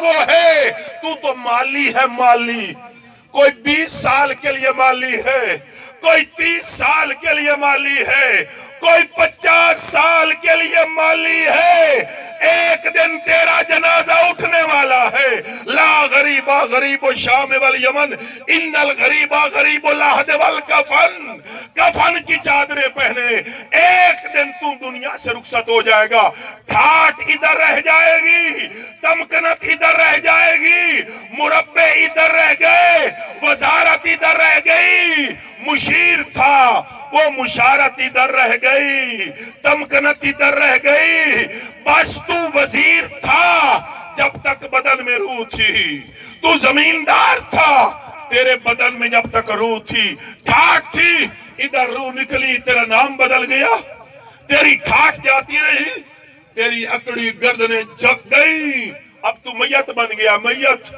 وہ ہے. تو مالی ہے مالی. کوئی 20 سال کے لیے مالی ہے, کوئی 30 سال کے لیے مالی ہے, کوئی 50 سال کے لیے مالی ہے. ایک دن تیرا جنازہ اٹھنے والا ہے. لا غریبا غریب الشام والیمن ان الغریبا غریب العہد والکفن. کفن کی چادریں پہنے. ایک دن تو دنیا سے رخصت ہو جائے گا. ٹھاٹ ادھر رہ جائے گی, تمکنت ادھر رہ جائے گی, مربع ادھر رہ گئے, وزارت ادھر رہ گئی. مشیر تھا وہ مشارت ادھر رہ گئی, تمکنت ادھر رہ گئی. بس تو وزیر تھا جب تک بدن میں روح تھی. تو زمیندار تھا تیرے بدن میں جب تک روح تھی. ٹھاٹ تھی, ادھر روح نکلی, تیرا نام بدل گیا. تیری ٹھاٹ جاتی رہی, تیری اکڑی گردنیں جھک گئی. اب تو میت بن گیا, میت.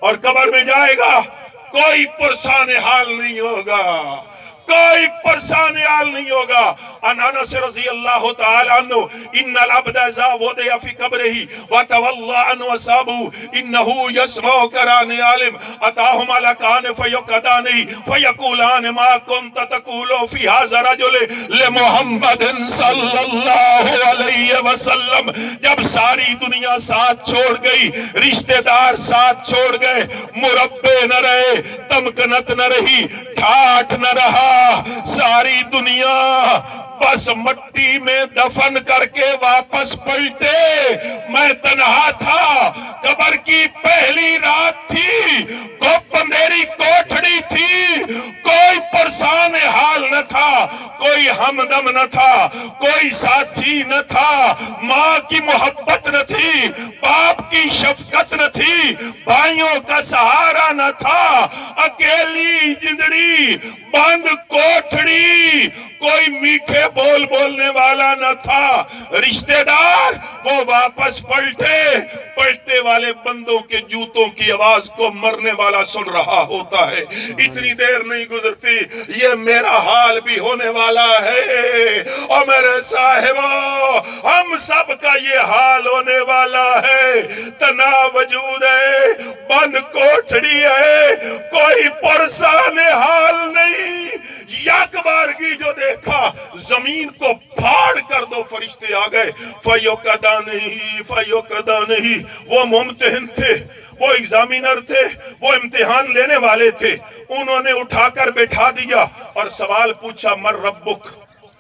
اور قبر میں جائے گا, کوئی پرسان حال نہیں ہوگا, کوئی پرسان حال نہیں ہوگا. انس رضی اللہ تعالی عنہ ان العبد اذا وضع في قبره وتولى عن اصحابه انه يسمع قران عالم اتاهم ملكان فيقعدان فيقولان ما كنت تقول في هذا الرجل لمحمد صلی اللہ علیہ وسلم. جب ساری دنیا ساتھ چھوڑ گئی, رشتہ دار ساتھ چھوڑ گئے, مربع نہ رہے, تمکنت نہ رہی, ٹھاٹ نہ رہا, ساری دنیا بس مٹی میں دفن کر کے واپس پلٹے. میں تنہا تھا, قبر کی پہلی رات تھی, گپ میری کوٹھڑی تھی, کوئی پرسان حال نہ تھا, کوئی ہمدم نہ تھا, کوئی ساتھی نہ تھا, ماں کی محبت نہ تھی, باپ کی شفقت نہ تھی, بھائیوں کا سہارا نہ تھا, اکیلی زندگی, بند کوٹھڑی, کوئی میٹھے بول بولنے والا نہ تھا. رشتہ دار وہ واپس پلٹے, پلٹنے والے بندوں کے جوتوں کی آواز کو مرنے والا سن رہا ہوتا ہے. اتنی دیر نہیں گزرتی, یہ میرا حال بھی ہونے والا ہے. اور میرے صاحبوں, ہم سب کا یہ حال ہونے والا ہے. تنا وجود ہے, بند کوٹھڑی ہے, کوئی پرسان حال نہیں. یک بارگی جو دیکھا, زمین کو پھاڑ کر دو فرشتے آ گئے. فیوقدا نہیں, فیوقدا نہیں. وہ ممتحن تھے, وہ ایگزامینر تھے, وہ امتحان لینے والے تھے. انہوں نے اٹھا کر بیٹھا دیا اور سوال پوچھا, مر ربک.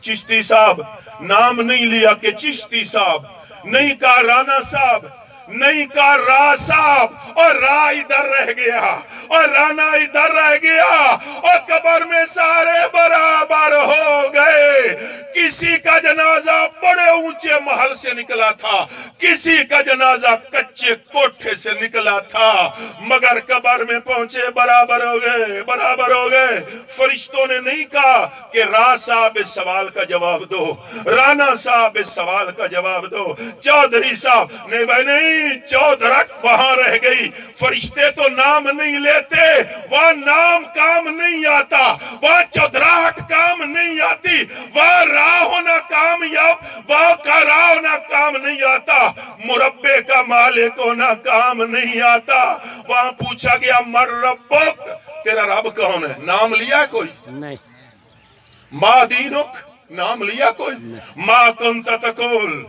چشتی صاحب نام نہیں لیا کہ چشتی صاحب, نہیں کہا رانا صاحب, نہیں کہا راہ صاحب, اور راہ ادھر رہ گیا اور رانا ادھر رہ گیا, اور قبر میں سارے برابر ہو گئے. کسی کا جنازہ بڑے اونچے محل سے نکلا تھا, کسی کا جنازہ کچے کوٹھے سے نکلا تھا, مگر قبر میں پہنچے برابر ہو گئے, برابر ہو گئے. فرشتوں نے نہیں کہا کہ راہ صاحب اس سوال کا جواب دو, رانا صاحب اس سوال کا جواب دو, چودھری صاحب نہیں بھائی نہیں, چودھرٹ وہاں رہ گئی. فرشتے تو نام نہیں لیتے, وہاں نام کام نہیں آتا, وہاں چودھراہٹ کام نہیں آتی, وہاں راہ ہونا کامیاب, وہاں کا راہ ہونا کام نہیں آتا, مربع کا مالک ہونا کام نہیں آتا. وہاں پوچھا گیا مر ربک, تیرا رب کون ہے؟ نام لیا کوئی نہیں. ما دینک, نام لیا کوئی؟ ما کنت تقول,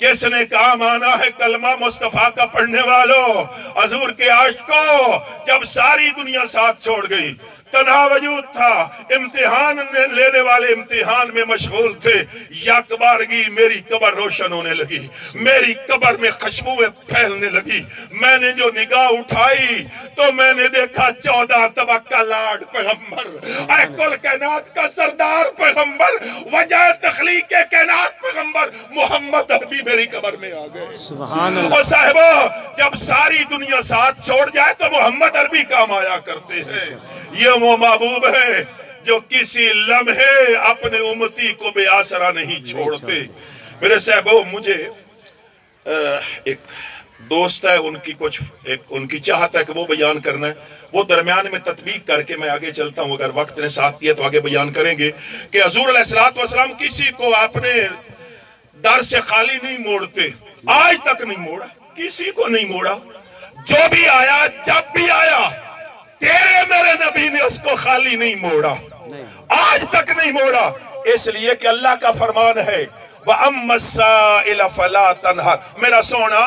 کس نے کام آنا ہے کلمہ مصطفیٰ کا پڑھنے والوں, حضور کے عاشقوں. جب ساری دنیا ساتھ چھوڑ گئی, تنہا وجود تھا, امتحان لینے والے امتحان میں مشغول تھے. یک بارگی میری قبر روشن ہونے لگی, میری قبر میں خوشبوئیں پھیلنے لگی. میں نے جو نگاہ اٹھائی تو میں نے دیکھا 14 طبق کا لاڈ پیغمبر, اے کل کائنات کا سردار پیغمبر, وجہ تخلیق کائنات پیغمبر محمد عربی میری قبر میں آ گئے. سبحان اللہ. اور صاحبہ, جب ساری دنیا ساتھ چھوڑ جائے تو محمد عربی کام آیا کرتے ہیں. یہ وہ محبوب ہے جو کسی لمحے اپنے امتی کو بے آسرا نہیں چھوڑتے. میرے صاحبوں, مجھے ایک دوست ہے, ان کی چاہت ہے کہ وہ بیان کرنا ہے, وہ درمیان میں تطبیق کر کے میں آگے چلتا ہوں. اگر وقت نے ساتھ دیا تو آگے بیان کریں گے کہ حضور علیہ السلام کسی کو اپنے در سے خالی نہیں موڑتے, آج تک نہیں موڑا, کسی کو نہیں موڑا. جو بھی آیا جب بھی آیا تیرے میرے نبی نے اس کو خالی نہیں موڑا، آج تک نہیں موڑا، اس لیے کہ اللہ کا فرمان ہے وَأَمَّا السَّائِلَ فَلَا تَنْهَرْ، میرا سونا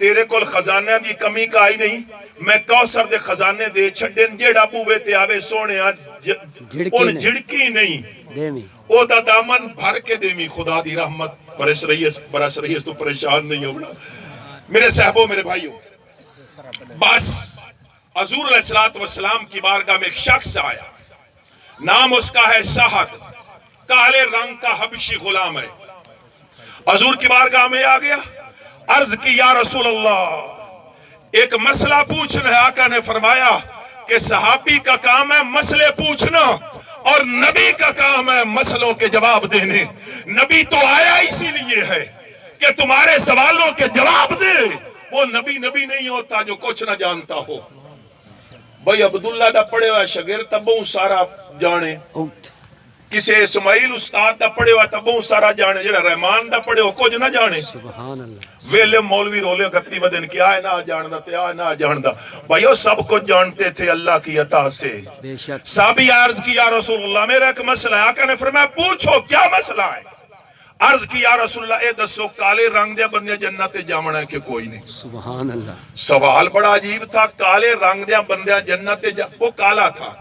تیرے کول خزانے دی کمی کا آئی نہیں، میں کوثر دے خزانے دے چھڈن جیڑا بوے تے آوے سونے ان جھڑکی نہیں، او دا دامن بھر کے دیمی، خدا دی رحمت برس رہی ہے تو پریشان نہیں ہونا میرے صاحبوں میرے بھائیوں۔ بس حضور علیہ السلام کی بارگاہ میں ایک شخص آیا، نام اس کا ہے سہد، کالے رنگ کا حبشی غلام ہے، حضور کی بارگاہ میں آ گیا، عرض کی یا رسول اللہ ایک مسئلہ پوچھنا ہے۔ آقا نے فرمایا کہ صحابی کا کام ہے مسئلے پوچھنا اور نبی کا کام ہے مسئلوں کے جواب دینے، نبی تو آیا اسی لیے ہے کہ تمہارے سوالوں کے جواب دے، وہ نبی نہیں ہوتا جو کچھ نہ جانتا ہو۔ بھائی عبداللہ دا پڑھے ہوا شاگرد تبوں سارا جانے، کسے اسماعیل استاد دا پڑھے ہوا تبوں سارا جانے، جڑا رحمان دا پڑھے ہو کچھ نہ جانے، ویلے مولوی رولے گتی ودن کی آئے نہ جاندا تے آئے نہ جاندا، بھائی وہ سب کچھ جانتے تھے اللہ کی عطا سے۔ صحابی عرض کی یا رسول اللہ میرا ایک مسئلہ ہے، آقا نے فرمایا پوچھو کیا مسئلہ ہے؟ عرض کی یا رسول اللہ اے دسو کالے رنگ دیا بندے جنت جامنا ہے کہ کوئی نہیں؟ سبحان اللہ، سوال بڑا عجیب تھا، کالے رنگ دیا بندے جنت وہ کالا تھا،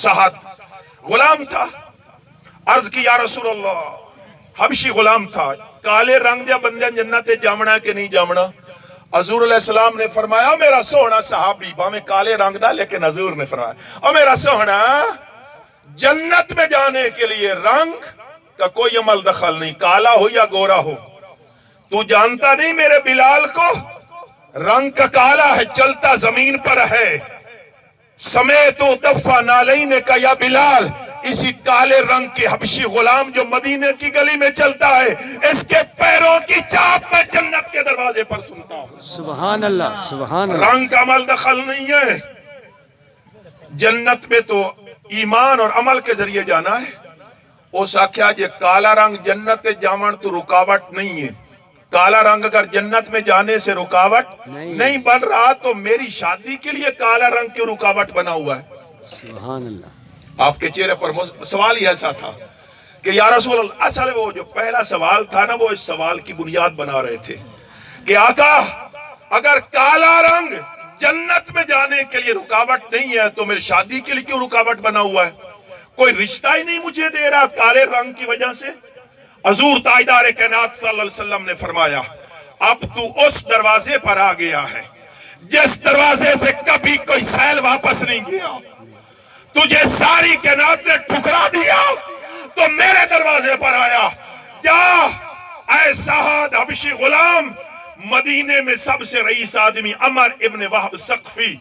سہد غلام تھا، عرض کی یا رسول اللہ حبشی غلام تھا، کالے رنگ دیا بندے جنت جامنا ہے کہ نہیں جامنا؟ حضور علیہ السلام نے فرمایا میرا سونا صحابی باہمیں کالے رنگ دا، لیکن حضور نے فرمایا اور میرا سونا جنت میں جانے کے لیے رنگ کا کوئی عمل دخل نہیں، کالا ہو یا گورا ہو، تو جانتا نہیں میرے بلال کو رنگ کا کالا ہے، چلتا زمین پر ہے، سمیت و دفع نالین کا یا بلال، اسی کالے رنگ کے حبشی غلام جو مدینے کی گلی میں چلتا ہے اس کے پیروں کی چاپ میں جنت کے دروازے پر سنتا ہوں۔ سبحان اللہ، سبحان اللہ، رنگ کا عمل دخل نہیں ہے، جنت میں تو ایمان اور عمل کے ذریعے جانا ہے۔ اس آکھیا جے کالا رنگ جنت جامن تو رکاوٹ نہیں ہے، کالا رنگ اگر جنت میں جانے سے رکاوٹ نہیں بن رہا تو میری شادی کے لیے کالا رنگ کیوں رکاوٹ بنا ہوا ہے؟ سبحان اللہ، آپ کے چہرے پر سوال ہی ایسا تھا کہ یا رسول اللہ، اصل وہ جو پہلا سوال تھا نا وہ اس سوال کی بنیاد بنا رہے تھے کہ آقا اگر کالا رنگ جنت میں جانے کے لیے رکاوٹ نہیں ہے تو میری شادی کے لیے کیوں رکاوٹ بنا ہوا ہے؟ کوئی رشتہ ہی نہیں مجھے دے رہا کالے رنگ کی وجہ سے۔ حضور تاجدار کائنات صلی اللہ علیہ وسلم نے فرمایا اب تو اس دروازے پر آ گیا ہے جس دروازے سے کبھی کوئی سیل واپس نہیں گیا، تجھے ساری کائنات نے ٹھکرا دیا تو میرے دروازے پر آیا، جا اے سہد حبشی غلام، مدینے میں سب سے رئیس آدمی عمر ابن وہب ثقفی،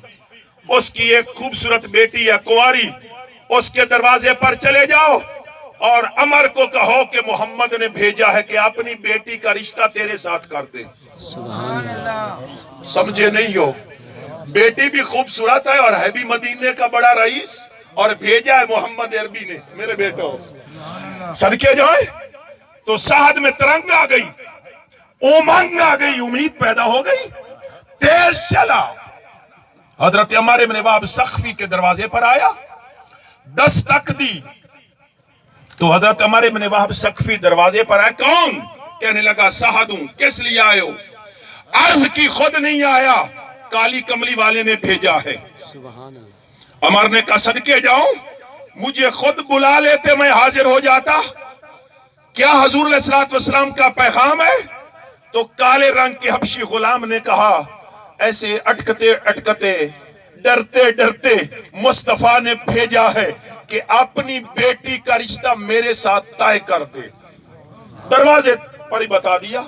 اس کی ایک خوبصورت بیٹی ہے کنواری، اس کے دروازے پر چلے جاؤ اور عمر کو کہو کہ محمد نے بھیجا ہے کہ اپنی بیٹی کا رشتہ تیرے ساتھ کر دے۔ سبحان اللہ، سمجھے نہیں ہو، بیٹی بھی خوبصورت ہے اور ہے بھی مدینے کا بڑا رئیس اور بھیجا ہے محمد عربی نے، میرے بیٹو صدقے جائے۔ تو سہد میں ترنگ آ گئی، امنگ آ گئی، امید پیدا ہو گئی، تیز چلا، حضرت عمر ابن وہب ثقفی کے دروازے پر آیا، دستک دی تو حضرت عمر ابن وہب ثقفی دروازے پر آئے، کون؟ کہنے لگا سہد ہوں، کس لیے آئے ہو؟ عرض کی خود نہیں آیا، کالی کملی والے نے بھیجا ہے۔ سبحان اللہ، عمر نے کہا صدقے جاؤں، مجھے خود بلا لیتے میں حاضر ہو جاتا، کیا حضور علیہ السلام کا پیغام ہے؟ تو کالے رنگ کے حبشی غلام نے کہا ایسے اٹکتے اٹکتے ڈرتے ڈرتے مصطفیٰ نے بھیجا ہے کہ اپنی بیٹی کا رشتہ میرے ساتھ طے کر دے، دروازے پر ہی بتا دیا۔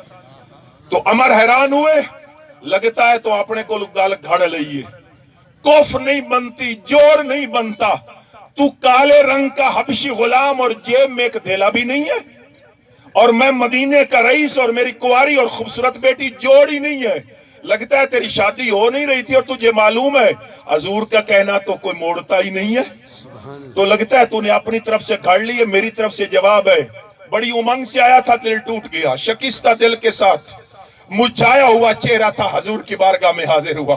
تو عمر حیران ہوئے، لگتا ہے تو اپنے کو گال گھڑ لئیے، کوف نہیں بنتی، جوڑ نہیں بنتا، تو کالے رنگ کا حبشی غلام اور جیب میں ایک دھیلا بھی نہیں ہے، اور میں مدینے کا رئیس اور میری کنواری اور خوبصورت بیٹی جوڑ ہی نہیں ہے، لگتا ہے تیری شادی ہو نہیں رہی تھی اور تجھے معلوم ہے حضور کا کہنا تو کوئی موڑتا ہی نہیں ہے، تو لگتا ہے تو نے اپنی طرف سے گھڑ لی ہے، میری طرف سے جواب ہے، بڑی امنگ سے آیا تھا، دل ٹوٹ گیا، شکستہ دل کے ساتھ مرجھایا ہوا چہرہ تھا، حضور کی بارگاہ میں حاضر ہوا،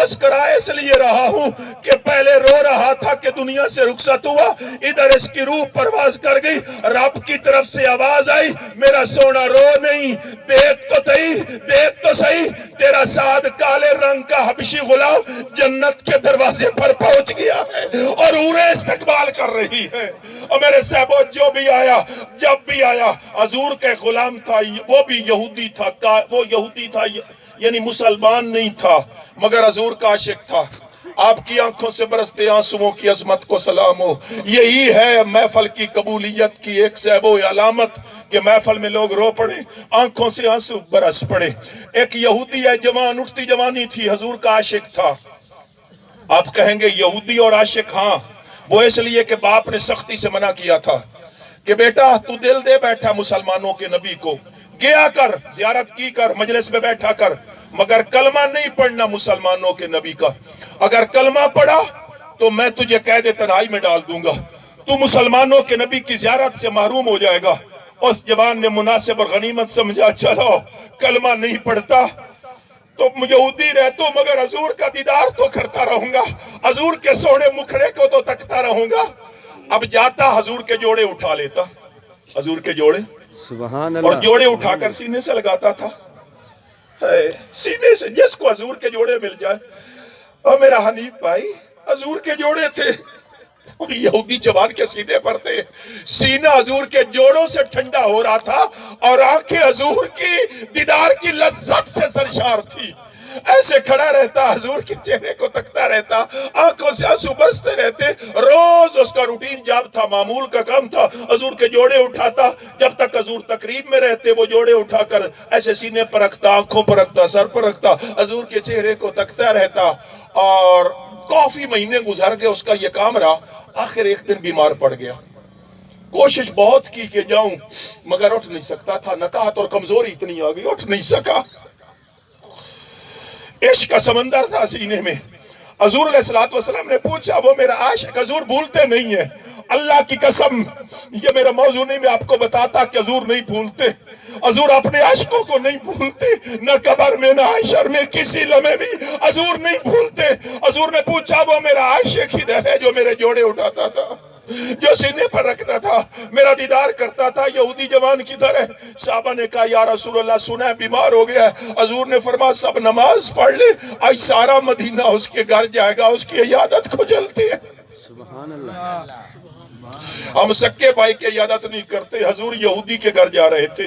مسکرا اس لیے رہا ہوں کہ پہلے رو رہا تھا کہ دنیا سے رخصت ہوا، ادھر اس کی روح پرواز کر گئی، رب کی طرف سے آواز آئی، میرا سونا رو نہیں، دیکھ تو صحیح، تیرا سعد کالے رنگ کا حبشی غلام جنت کے دروازے پر پہنچ گیا ہے اور انہیں استقبال کر رہی ہے۔ اور میرے صاحبوں، جب بھی آیا حضور کے غلام تھا، وہ بھی یہودی تھا، یعنی مسلمان نہیں تھا مگر حضور کا عاشق تھا۔ آپ کی آنکھوں سے برستے آنسوؤں کی عظمت کو سلام ہو۔ یہی ہے محفل کی قبولیت کی ایک صاحبو علامت کہ محفل میں لوگ رو پڑے، آنکھوں سے آنسو برس پڑے۔ ایک یہودی ہے، جوان اٹھتی جوانی تھی، حضور کا عاشق تھا۔ آپ کہیں گے یہودی اور عاشق، ہاں وہ اس لیے کہ باپ نے سختی سے منع کیا تھا کہ بیٹا تو دل دے بیٹھا مسلمانوں کے نبی کو، گیا کر، زیارت کی کر، مجلس میں بیٹھا کر، مگر کلمہ نہیں پڑھنا مسلمانوں کے نبی کا۔ اگر کلمہ پڑھا تو میں تجھے قید تنہائی میں ڈال دوں گا، تو مسلمانوں کے نبی کی زیارت سے محروم ہو جائے گا۔ اس جوان نے مناسب اور غنیمت سمجھا، چلو کلمہ نہیں پڑھتا تو یہودی رہتا ہوں مگر حضور کا دیدار تو کرتا رہوں گا، حضور کے سونے مکھڑے کو تو تکتا رہوں گا۔ اب جاتا حضور کے جوڑے اٹھا لیتا، حضور کے جوڑے، سبحان اور اللہ، جوڑے اٹھا کر سینے سے لگاتا تھا، سینے سے، جس کو حضور کے جوڑے مل جائے۔ اور میرا حنیف بھائی، حضور کے جوڑے تھے اور یہودی جوان کے سینے پر تھے، سینہ حضور کے جوڑوں سے ٹھنڈا ہو رہا تھا اور آنکھیں حضور کی دیدار کی لذت سے سرشار تھی۔ ایسے کھڑا رہتا، حضور کے چہرے کو تکتا رہتا، آنکھوں سے آنسو برستے رہتے۔ روز اس کا روٹین جاب تھا، معمول کا کام تھا، حضور کے جوڑے اٹھاتا، جب تک حضور تقریب میں رہتے وہ جوڑے اٹھا کر ایسے سینے پر رکھتا، آنکھوں پر رکھتا، سر پر رکھتا، حضور کے چہرے کو تکتا رہتا۔ اور کافی مہینے گزر گئے، اس کا یہ کام رہا۔ آخر ایک دن بیمار پڑ گیا، کوشش بہت کی کہ جاؤں مگر اٹھ نہیں سکتا تھا، نکاہت اور کمزوری اتنی آ گئی، اٹھ نہیں سکا۔ عشق کا سمندر تھا سینے میں۔ حضور علیہ السلام نے پوچھا، وہ میرا عاشق، حضور بھولتے نہیں ہیں، اللہ کی قسم یہ میرا موضوع نہیں، میں آپ کو بتاتا کہ حضور نہیں بھولتے، حضور اپنے عاشقوں کو نہیں بھولتے، نہ قبر میں نہ حشر میں، کسی لمحے بھی حضور نہیں بھولتے۔ حضور نے پوچھا، وہ میرا عاشق ادھر ہے جو میرے جوڑے اٹھاتا تھا، جو سینے پر رکھتا تھا، میرا دیدار کرتا تھا یہودی جوان کی طرح۔ صحابہ نے کہا، یا رسول اللہ سنا ہے بیمار ہو گیا ہے۔ حضور نے فرمایا، سب نماز پڑھ لے، آج سارا مدینہ اس کے گھر جائے گا، اس کی عیادت کو جلتی ہے۔ سبحان اللہ، ہم سکے بھائی کی عیادت نہیں کرتے، حضور یہودی کے گھر جا رہے تھے۔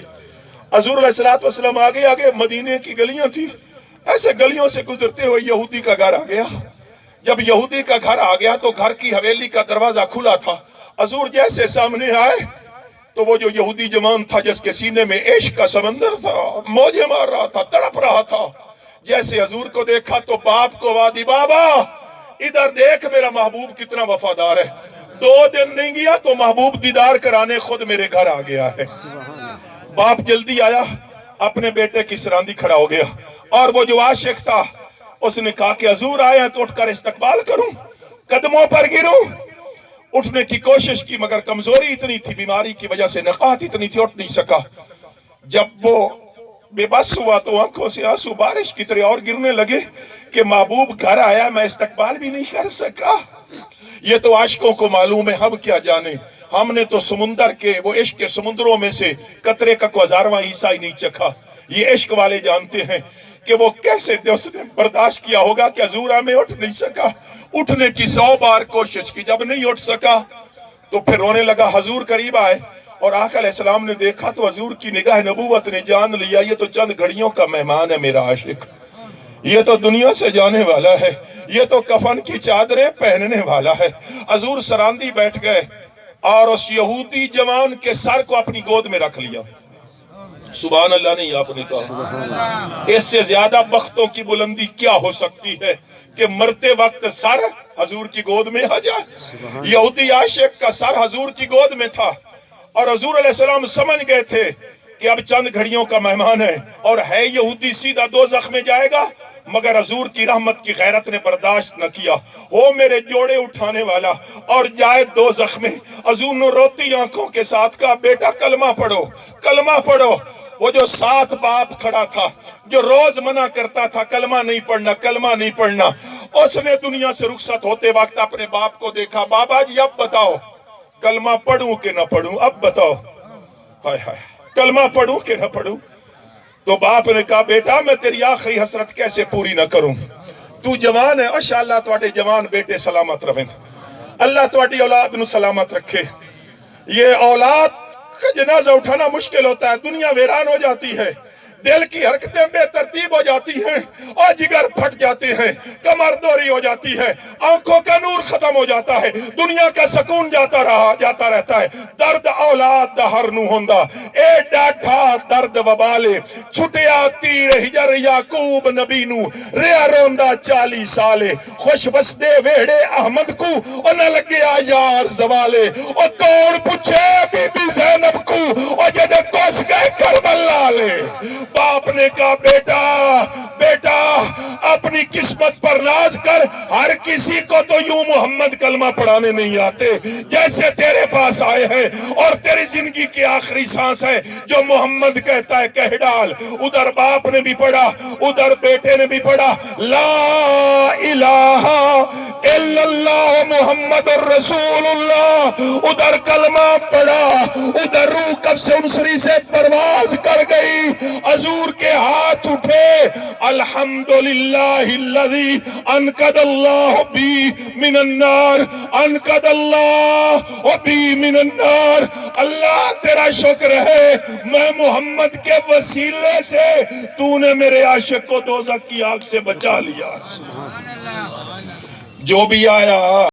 حضور علیہ السلام آگے مدینے کی گلیاں تھی، ایسے گلیوں سے گزرتے ہوئے یہودی کا گھر آ گیا۔ جب یہودی کا گھر آ گیا تو گھر کی حویلی کا دروازہ کھلا تھا۔ حضور جیسے سامنے آئے تو وہ جو یہودی جوان تھا جس کے سینے میں عشق کا سمندر تھا، موجیں مار رہا تھا، تڑپ رہا تھا، جیسے حضور کو دیکھا تو باپ کو وادی، بابا ادھر دیکھ میرا محبوب کتنا وفادار ہے، 2 دن نہیں گیا تو محبوب دیدار کرانے خود میرے گھر آ گیا ہے۔ باپ جلدی آیا، اپنے بیٹے کی سراندی کھڑا ہو گیا، اور وہ جو عاشق تھا اس نے کہا کہ حضور آئے ہیں تو اٹھ کر استقبال کروں، قدموں پر گروں۔ اٹھنے کی کوشش کی مگر کمزوری اتنی تھی، بیماری کی وجہ سے نقاہت اتنی تھی، اٹھ نہیں سکا۔ جب وہ بے بس ہوا تو آنکھوں سے آنسو بارش کی طرح اور گرنے لگے کہ محبوب گھر آیا، میں استقبال بھی نہیں کر سکا۔ یہ تو عاشقوں کو معلوم ہے، ہم کیا جانے، ہم نے تو سمندر کے، وہ عشق کے سمندروں میں سے قطرے کا 1000واں حصہ ہی نہیں چکھا۔ یہ عشق والے جانتے ہیں کہ وہ کیسے اس نے برداشت کیا ہوگا کہ حضور میں اٹھ نہیں سکا۔ اٹھنے کی 100 بار کوشش کی، جب نہیں اٹھ سکا تو پھر رونے لگا۔ حضور قریب آئے اور آقا علیہ السلام نے دیکھا تو حضور کی نگاہ نبوت نے جان لیا، یہ تو چند گھڑیوں کا مہمان ہے میرا عاشق، یہ تو دنیا سے جانے والا ہے، یہ تو کفن کی چادریں پہننے والا ہے۔ حضور سراندی بیٹھ گئے اور اس یہودی جوان کے سر کو اپنی گود میں رکھ لیا۔ سبحان اللہ نہیں آپ نے کہا، اس سے زیادہ بختوں کی بلندی کیا ہو سکتی ہے کہ مرتے وقت سر حضور کی گود میں آ جائے۔ یہودی عاشق کا سر حضور کی گود میں تھا اور حضور علیہ السلام سمجھ گئے تھے کہ اب چند گھڑیوں کا مہمان ہے اور ہے یہودی، سیدھا دوزخ میں جائے گا، مگر حضور کی رحمت کی غیرت نے برداشت نہ کیا۔ ہو میرے جوڑے اٹھانے والا اور جائے دوزخ میں۔ حضور نے روتی آنکھوں کے ساتھ کہا، بیٹا کلمہ پڑھو، کلمہ پڑھو۔ وہ جو ساتھ باپ کھڑا تھا جو روز منع کرتا تھا کلمہ نہیں پڑھنا کلمہ نہیں پڑھنا، اس نے دنیا سے رخصت ہوتے وقت اپنے باپ کو دیکھا، بابا جی اب بتاؤ کلمہ پڑھوں کہ نہ پڑھوں، اب بتاؤ ہائے ہائے کلمہ پڑھوں کہ نہ پڑھوں؟ تو باپ نے کہا بیٹا میں تیری آخری حسرت کیسے پوری نہ کروں، تو جوان ہے، ماشاءاللہ تواڈے جوان بیٹے سلامت رہیں، اللہ تواڈی اولاد نو سلامت رکھے۔ یہ اولاد کا جنازہ اٹھانا مشکل ہوتا ہے، دنیا ویران ہو جاتی ہے، دل کی حرکتیں بے ترتیب ہو جاتی ہیں اور جگر پھٹ جاتے ہیں، کمر دوری ہو جاتی ہے، آنکھوں کا نور ختم ہو جاتا ہے، دنیا کا سکون جاتا رہتا ہے۔ درد اولاد دا ہر نو ہوندا، اے ڈاٹھا درد وبالے چھٹیا تیر ہجر یعقوب نبی نو، ریا روندا 40 سالے، خوش بسدے ویڑے احمد کو اور نہ لگیا یار زوالے، اور کون پوچھے بی بی زینب کو اور جدے کوس گئے کربلا لے۔ باپ نے کہا بیٹا اپنی قسمت پر ناز کر، ہر کسی کو تو یوں محمد کلمہ پڑھانے نہیں آتے جیسے تیرے پاس آئے ہیں، اور تیری زندگی کی آخری سانس ہے جو محمد کہتا ہے کہہ ڈال۔ ادھر باپ نے بھی پڑھا، ادھر بیٹے نے بھی پڑھا، لا الہ الا اللہ محمد الرسول اللہ، ادھر کلمہ پڑھا، ادھر روح قفص عنصری سے پرواز کر گئی، حضور کے ہاتھ اٹھے، الحمدللہ الذی انقذ اللہ بی من النار، انقذ اللہ بی من النار۔ اللہ تیرا شکر ہے میں محمد کے وسیلے سے تو نے میرے عاشق کو دوزخ کی آگ سے بچا لیا۔ جو بھی آیا